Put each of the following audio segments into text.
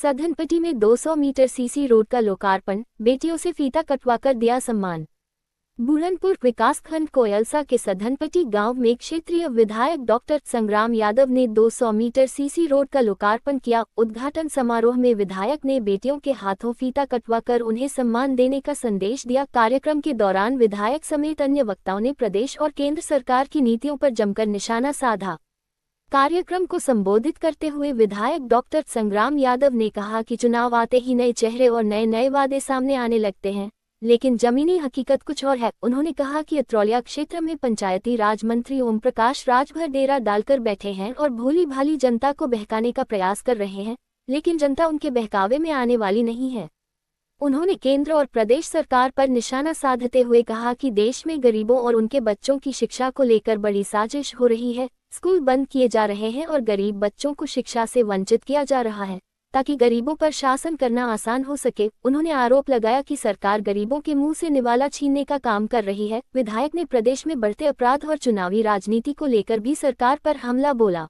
सधनपट्टी में 200 metre CC road का लोकार्पण, बेटियों से फीता कटवाकर दिया सम्मान। बुरहानपुर विकासखंड कोयलसा के सधनपट्टी गांव में क्षेत्रीय विधायक डॉक्टर संग्राम यादव ने 200 मीटर सीसी रोड का लोकार्पण किया। उद्घाटन समारोह में विधायक ने बेटियों के हाथों फीता कटवाकर उन्हें सम्मान देने का संदेश दिया। कार्यक्रम के दौरान विधायक समेत अन्य वक्ताओं ने प्रदेश और केंद्र सरकार की नीतियों पर जमकर निशाना साधा। कार्यक्रम को संबोधित करते हुए विधायक डॉक्टर संग्राम यादव ने कहा कि चुनाव आते ही नए चेहरे और नए नए वादे सामने आने लगते हैं, लेकिन जमीनी हकीकत कुछ और है। उन्होंने कहा कि अतरौलिया क्षेत्र में पंचायती राज मंत्री ओम प्रकाश राजभर डेरा डालकर बैठे हैं और भोली भाली जनता को बहकाने का प्रयास कर रहे हैं, लेकिन जनता उनके बहकावे में आने वाली नहीं है। उन्होंने केंद्र और प्रदेश सरकार पर निशाना साधते हुए कहा कि देश में गरीबों और उनके बच्चों की शिक्षा को लेकर बड़ी साजिश हो रही है। स्कूल बंद किए जा रहे हैं और गरीब बच्चों को शिक्षा से वंचित किया जा रहा है, ताकि गरीबों पर शासन करना आसान हो सके। उन्होंने आरोप लगाया कि सरकार गरीबों के मुंह से निवाला छीनने का काम कर रही है। विधायक ने प्रदेश में बढ़ते अपराध और चुनावी राजनीति को लेकर भी सरकार पर हमला बोला।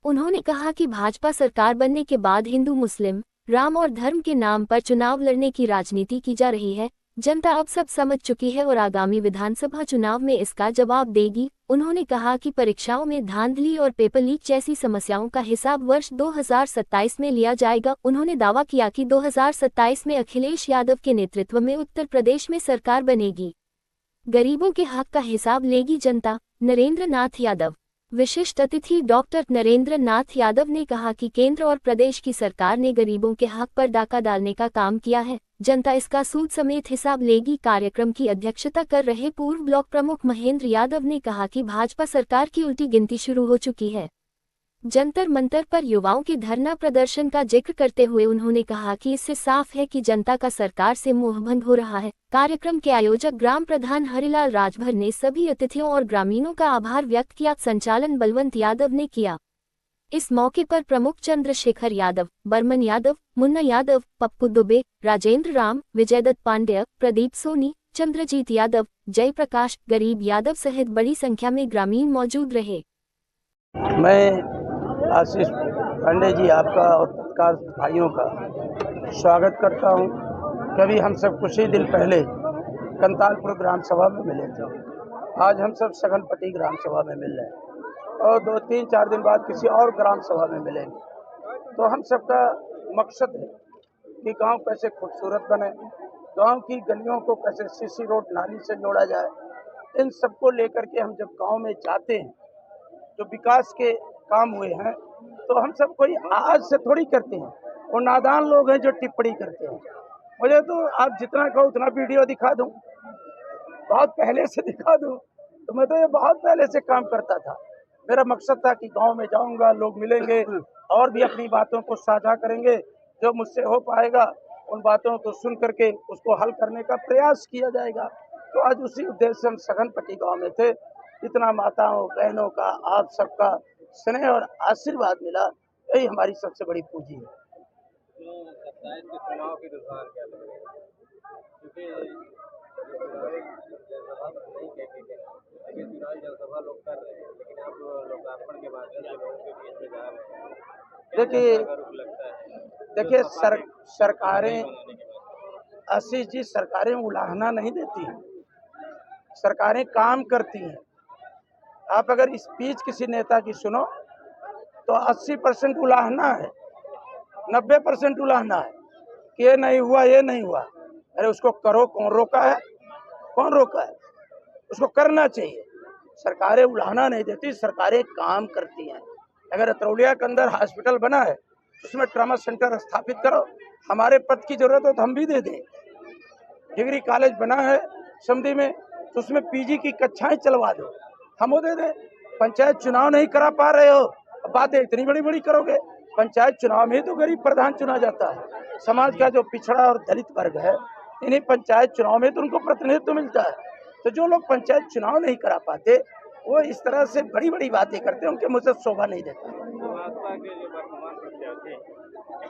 उन्होंने कहा कि भाजपा सरकार बनने के बाद हिंदू मुस्लिम, राम और धर्म के नाम पर चुनाव लड़ने की राजनीति की जा रही है। जनता अब सब समझ चुकी है और आगामी विधानसभा चुनाव में इसका जवाब देगी। उन्होंने कहा कि परीक्षाओं में धांधली और पेपर लीक जैसी समस्याओं का हिसाब वर्ष 2027 में लिया जाएगा। उन्होंने दावा किया कि 2027 में अखिलेश यादव के नेतृत्व में उत्तर प्रदेश में सरकार बनेगी। गरीबों के हक का हिसाब लेगी जनता। नरेंद्र नाथ यादव। विशिष्ट अतिथि डॉक्टर नरेंद्र नाथ यादव ने कहा कि केंद्र और प्रदेश की सरकार ने गरीबों के हक पर डाका डालने का काम किया है। जनता इसका सूद समेत हिसाब लेगी। कार्यक्रम की अध्यक्षता कर रहे पूर्व ब्लॉक प्रमुख महेंद्र यादव ने कहा कि भाजपा सरकार की उल्टी गिनती शुरू हो चुकी है। जंतर मंतर पर युवाओं के धरना प्रदर्शन का जिक्र करते हुए उन्होंने कहा कि इससे साफ है कि जनता का सरकार से मोहभंग हो रहा है। कार्यक्रम के आयोजक ग्राम प्रधान हरिलाल राजभर ने सभी अतिथियों और ग्रामीणों का आभार व्यक्त किया। संचालन बलवंत यादव ने किया। इस मौके पर प्रमुख चंद्रशेखर यादव, बर्मन यादव, मुन्ना यादव, पप्पू दुबे, राजेंद्र राम, विजयदत्त पांडेय, प्रदीप सोनी, चंद्रजीत यादव, जयप्रकाश, गरीब यादव सहित बड़ी संख्या में ग्रामीण मौजूद रहे। मैं आशीष पांडे जी आपका और पत्रकार भाइयों का स्वागत करता हूं। कभी हम सब कुछ ही दिन पहले कंतालपुर ग्राम सभा में मिले थे, आज हम सब सघनपट्टी ग्राम सभा में मिल रहे हैं और 2-3-4 दिन बाद किसी और ग्राम सभा में मिलेंगे। तो हम सबका मकसद है कि गांव कैसे खूबसूरत बने, गांव की गलियों को कैसे सीसी रोड नाली से जोड़ा जाए। इन सबको लेकर के हम जब गांव में जाते हैं, जो विकास के काम हुए हैं, तो हम सब कोई आज से थोड़ी करते हैं। वो नादान लोग हैं जो टिप्पणी करते हैं। मुझे तो आप जितना कहो उतना वीडियो दिखा दूं, बहुत पहले से दिखा दूं, तो मैं तो ये बहुत पहले से काम करता था। मेरा मकसद था कि गांव में जाऊंगा, लोग मिलेंगे और भी अपनी बातों को साझा करेंगे। जो मुझसे हो पाएगा उन बातों को सुन करके उसको हल करने का प्रयास किया जाएगा। तो आज उसी उद्देश्य से हम सघनपट्टी गाँव में थे। इतना माताओं बहनों का, आप सबका स्नेह और आशीर्वाद मिला, यही हमारी सबसे बड़ी पूंजी है। चुनाव की रुझान क्या लग रही है? क्योंकि चुनावी जनसभा लोग कर रहे हैं, लेकिन आप लोकार्पण के माध्यम से लोगों के बीच में जा रहे हैं। देखिए सरकारें, आशीष जी, सरकारें उलाहना नहीं देती हैं, सरकारें काम करती हैं। आप अगर स्पीच किसी नेता की सुनो तो 80% उलाहना है, 90% उलाहना है कि ये नहीं हुआ, ये नहीं हुआ। अरे उसको करो, कौन रोका है? कौन रोका है? उसको करना चाहिए। सरकारें उलाहना नहीं देती, सरकारें काम करती हैं। अगर अतरौलिया के अंदर हॉस्पिटल बना है, उसमें ट्रामा सेंटर स्थापित करो। हमारे पद की जरूरत हो तो हम भी दे दें। डिग्री कॉलेज बना है समधी में, तो उसमें पीजी की कक्षाएं चलवा दो, हम वो दे दें। पंचायत चुनाव नहीं करा पा रहे हो, बातें इतनी बड़ी बड़ी करोगे। पंचायत चुनाव में तो गरीब प्रधान चुना जाता है। समाज का जो पिछड़ा और दलित वर्ग है, इन्हीं पंचायत चुनाव में तो उनको प्रतिनिधित्व मिलता है। तो जो लोग पंचायत चुनाव नहीं करा पाते, वो इस तरह से बड़ी बड़ी बातें करते हैं, उनके मुझसे शोभा नहीं देता। भाजपा के जो वर्तमान प्रत्याशी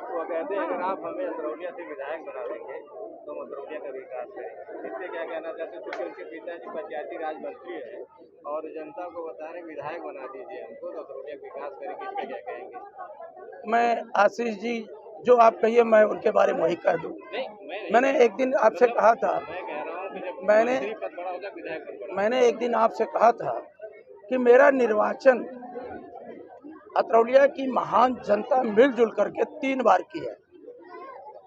वो कहते हैं अगर आप हमें अतरौलिया से विधायक बना देंगे तो हम अतरौलिया का विकास करेंगे। इससे क्या कहना चाहते हैं? क्योंकि उनके पिताजी पंचायती राज मंत्री है और जनता को बता रहे विधायक बना दीजिए हमको, तो अतरौलिया का विकास करेंगे। इस पर क्या कहेंगे? मैं आशीष जी जो आप कहिए मैं उनके बारे में वही कह दूं। मैंने एक दिन आपसे कहा था, मैं कह रहा हूँ कि जब मैंने मंत्री पद बड़ा होता है विधायक पद बड़ा मैंने एक दिन आपसे कहा था कि मेरा निर्वाचन अतरौलिया की महान जनता मिलजुल करके 3 बार की है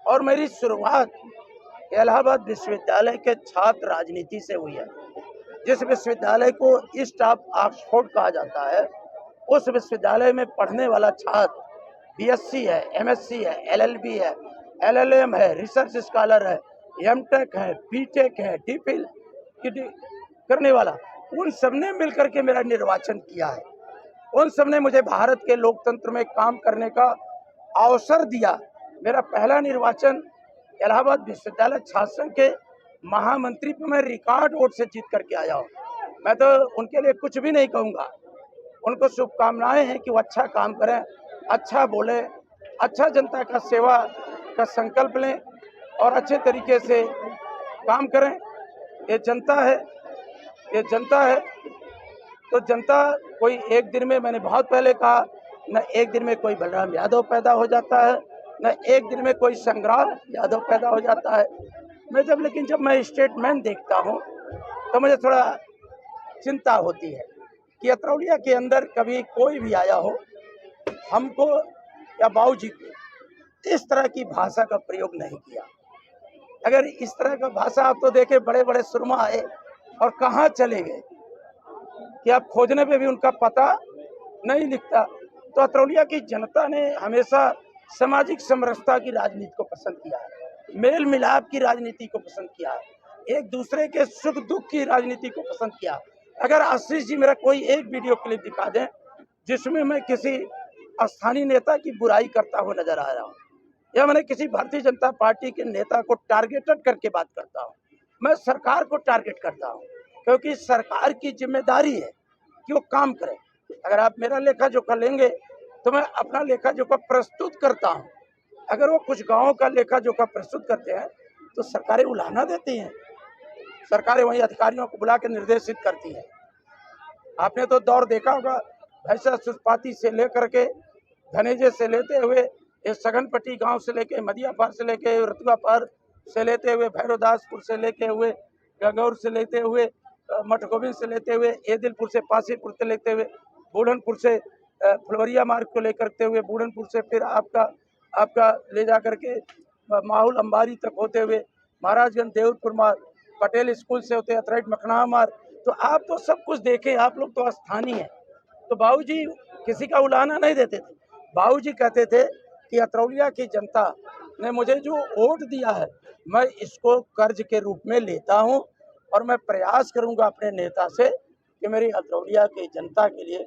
और मेरी शुरुआत इलाहाबाद विश्वविद्यालय के छात्र राजनीति से हुई है। जिस विश्वविद्यालय को ईस्ट ऑफ ऑक्सफोर्ड कहा जाता है, उस विश्वविद्यालय में पढ़ने वाला छात्र बीएससी है, एमएससी है, एलएलबी है, एलएलएम है, रिसर्च स्कॉलर है, एमटेक है, बीटेक है, डीफिल करने वाला, उन सबने मिलकर के मेरा निर्वाचन किया है। उन सबने मुझे भारत के लोकतंत्र में काम करने का अवसर दिया। मेरा पहला निर्वाचन इलाहाबाद विश्वविद्यालय छात्र संघ के महामंत्री पर मैं रिकॉर्ड वोट से जीत करके आया हूँ। मैं तो उनके लिए कुछ भी नहीं कहूँगा। उनको शुभकामनाएं हैं कि वो अच्छा काम करें, अच्छा बोले, अच्छा जनता का सेवा का संकल्प लें और अच्छे तरीके से काम करें। ये जनता है, ये जनता है। तो जनता कोई एक दिन में, मैंने बहुत पहले कहा, न एक दिन में कोई बलराम यादव पैदा हो जाता है, न एक दिन में कोई संग्राम यादव पैदा हो जाता है। लेकिन जब मैं स्टेटमेंट देखता हूँ तो मुझे थोड़ा चिंता होती है कि अतरौलिया के अंदर कभी कोई भी आया हो, हमको या बाबूजी को इस तरह की भाषा का प्रयोग नहीं किया। अगर इस तरह का भाषा आप तो देखे, बड़े बड़े सुरमा आए और कहाँ चले गए कि आप खोजने पे भी उनका पता नहीं लिखता। तो अतरौलिया की जनता ने हमेशा सामाजिक समरसता की राजनीति को पसंद किया है, मेल मिलाप की राजनीति को पसंद किया है, एक दूसरे के सुख दुख की राजनीति को पसंद किया। अगर आशीष जी मेरा कोई एक वीडियो क्लिप दिखा दें जिसमें मैं किसी स्थानीय नेता की बुराई करता हुआ नजर आ रहा हूँ या मैंने किसी भारतीय जनता पार्टी के नेता को टारगेटेड करके बात करता हूँ, मैं सरकार को टारगेट करता हूँ, क्योंकि सरकार की जिम्मेदारी है कि वो काम करे। अगर आप मेरा लेखा जोखा लेंगे तो मैं अपना लेखा जोखा प्रस्तुत करता हूँ। अगर वो कुछ गाँवों का लेखा जोखा प्रस्तुत करते हैं तो सरकारें उलाहना देती हैं, सरकारें वही अधिकारियों को बुला के निर्देशित करती हैं। आपने तो दौर देखा होगा, भैंसा सुसपाती से लेकर के धनेजे से लेते हुए ये सघनपट्टी गांव से लेके मदिया पार से लेके रतुआ पार से लेते हुए भैरवदासपुर से लेके हुए गंगौर से लेते हुए मठगोविंद से लेते हुए एदिलपुर से पासीपुर से लेते हुए बूढ़नपुर से फुलवरिया मार्ग को लेकर के हुए बूढ़नपुर से फिर आपका ले जा करके माहौल अंबारी तक होते हुए महाराजगंज देवपुर मार्ग पटेल स्कूल से होते अतराइट मखना मार्ग। तो आप तो सब कुछ देखे, आप लोग तो स्थानीय हैं। तो बाबूजी किसी का उलाहना नहीं देते थे। बाबूजी कहते थे कि अतरौलिया की जनता ने मुझे जो वोट दिया है मैं इसको कर्ज के रूप में लेता हूं और मैं प्रयास करूंगा अपने नेता से कि मेरी अतरौलिया की जनता के लिए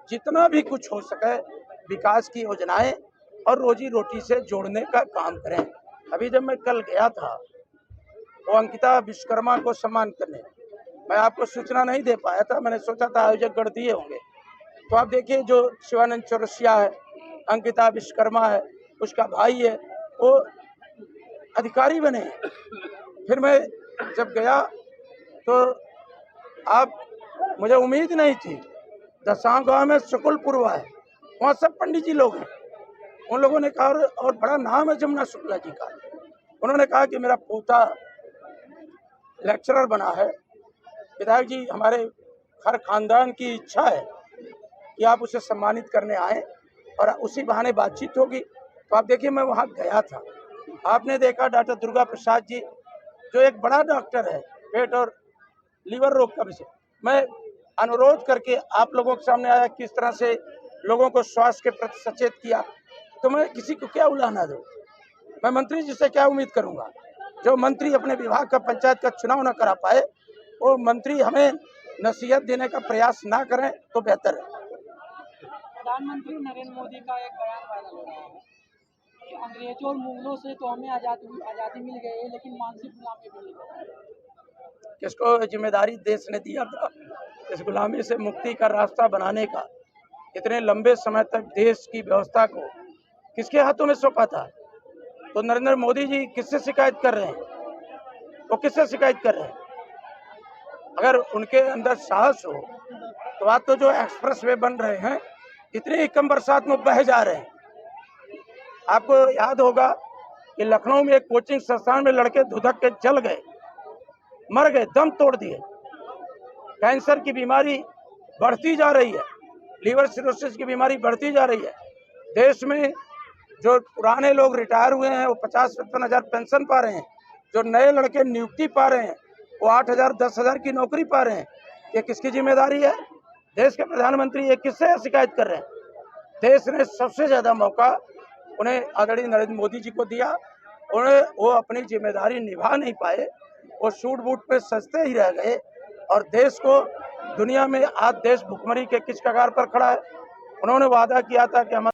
जितना भी कुछ हो सके विकास की योजनाएं और रोजी रोटी से जोड़ने का काम करें। अभी जब मैं कल गया था वो अंकिता विश्वकर्मा को सम्मान करने, मैं आपको सूचना नहीं दे पाया था, मैंने सोचा था आयोजक गढ़ दिए होंगे। तो आप देखिए जो शिवानंद चौरसिया है, अंकिता विश्वकर्मा है, उसका भाई है, वो अधिकारी बने हैं। फिर मैं जब गया तो आप मुझे उम्मीद नहीं थी, दसांव गाँव में शुक्लपुरवा है, वहाँ सब पंडित जी लोग हैं। उन लोगों ने कहा और बड़ा नाम है जमुना शुक्ला जी का, उन्होंने कहा कि मेरा पोता लेक्चरर बना है, विधायक जी हमारे हर खानदान की इच्छा है कि आप उसे सम्मानित करने आए और उसी बहाने बातचीत होगी। तो आप देखिए मैं वहाँ गया था, आपने देखा डॉक्टर दुर्गा प्रसाद जी जो एक बड़ा डॉक्टर है पेट और लीवर रोग का विषय, मैं अनुरोध करके आप लोगों के सामने आया किस तरह से लोगों को स्वास्थ्य के प्रति सचेत किया। तो मैं किसी को क्या उलाहना दूँ, मैं मंत्री जी से क्या उम्मीद करूँगा। जो मंत्री अपने विभाग का पंचायत का चुनाव न करा पाए वो मंत्री हमें नसीहत देने का प्रयास ना करें तो बेहतर है। प्रधानमंत्री नरेंद्र मोदी का एक बयान वायरल हो रहा है कि अंग्रेजों और मुगलों से तो हमें आज़ादी मिल गई है लेकिन मानसिक गुलामी भी मिल गई। किसको जिम्मेदारी देश ने दिया था इस गुलामी से मुक्ति का रास्ता बनाने का? इतने लंबे समय तक देश की व्यवस्था को किसके हाथों में सौंपा था? तो नरेंद्र मोदी जी किससे शिकायत कर रहे हैं? वो किससे शिकायत कर रहे हैं? अगर उनके अंदर साहस हो तो आज तो जो एक्सप्रेस वे बन रहे हैं इतने ही कम बरसात में बह जा रहे हैं। आपको याद होगा कि लखनऊ में एक कोचिंग संस्थान में लड़के धुधक के जल गए, मर गए, दम तोड़ दिए। कैंसर की बीमारी बढ़ती जा रही है, लीवर सिरोसिस की बीमारी बढ़ती जा रही है। देश में जो पुराने लोग रिटायर हुए हैं वो 50-55 हज़ार पेंशन पा रहे हैं, जो नए लड़के नियुक्ति पा रहे हैं वो 8,000 10,000 की नौकरी पा रहे हैं। ये किसकी जिम्मेदारी है? देश के प्रधानमंत्री ये किससे शिकायत कर रहे हैं? देश ने सबसे ज़्यादा मौका उन्हें आदरणीय नरेंद्र मोदी जी को दिया, उन्हें वो अपनी जिम्मेदारी निभा नहीं पाए, वो सूट बूट पे सजते ही रह गए और देश को दुनिया में आज देश भुखमरी के किस कगार पर खड़ा है। उन्होंने वादा किया था कि हम